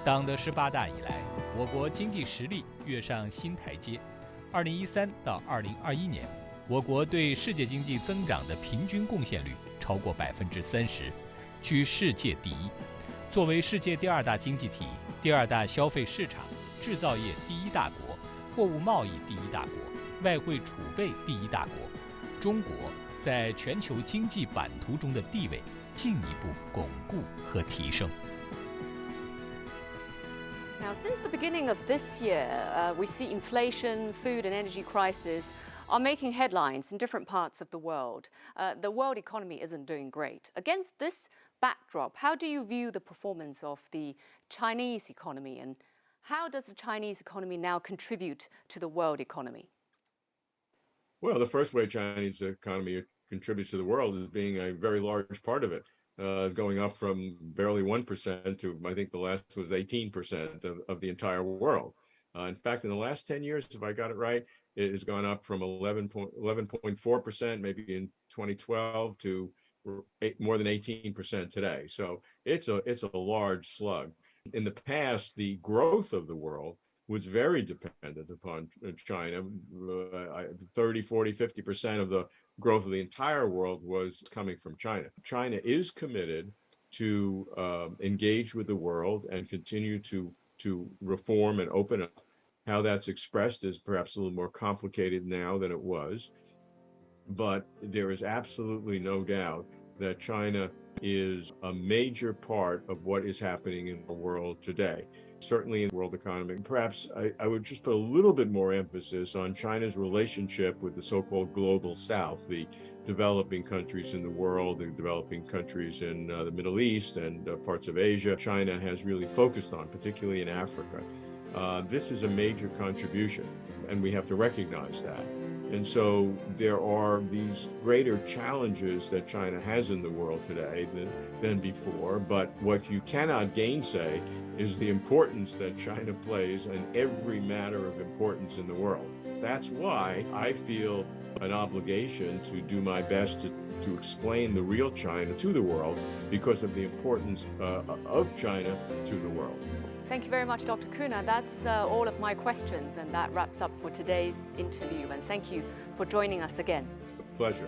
党的18大以来，我国经济实力跃上新台阶。2013到2021年，我国对世界经济增长的平均贡献率超过30%，居世界第一。作为世界第2大经济体、第2大消费市场、制造业第1大国、货物贸易第1大国、外汇储备第1大国，中国在全球经济版图中的地位进一步巩固和提升。Now, since the beginning of this year, we see inflation, food and energy crisis are making headlines in different parts of the world. The world economy isn't doing great. Against this backdrop, how do you view the performance of the Chinese economy, and how does the Chinese economy now contribute to the world economy? Well, the first way Chinese economy contributes to the world is being a very large part of it, going up from barely 1% to, I think the last was 18% of the entire world. In fact, in the last 10 years, if I got it right, it has gone up from 11.4% maybe in 2012 to more than 18% today. So it's a large slug. In the past, the growth of the world was very dependent upon China. 30, 40, 50% of the growth of the entire world was coming from China. China is committed to engage with the world and continue to reform and open up. How that's expressed is perhaps a little more complicated now than it was, but there is absolutely no doubt that China is a major part of what is happening in the world today. Certainly in the world economy. Perhaps I would just put a little bit more emphasis on China's relationship with the so-called global south, the developing countries in the world, the developing countries in the Middle East and parts of Asia. China has really focused on, particularly in Africa. This is a major contribution, and we have to recognize that. And so there are these greater challenges that China has in the world today than before. But what you cannot gainsay is the importance that China plays in every matter of importance in the world. That's why I feel an obligation to do my best to explain the real China to the world, because of the importance of China to the world. Thank you very much, Dr. Kuna. That's all of my questions, and that wraps up for today's interview. And thank you for joining us again. Pleasure.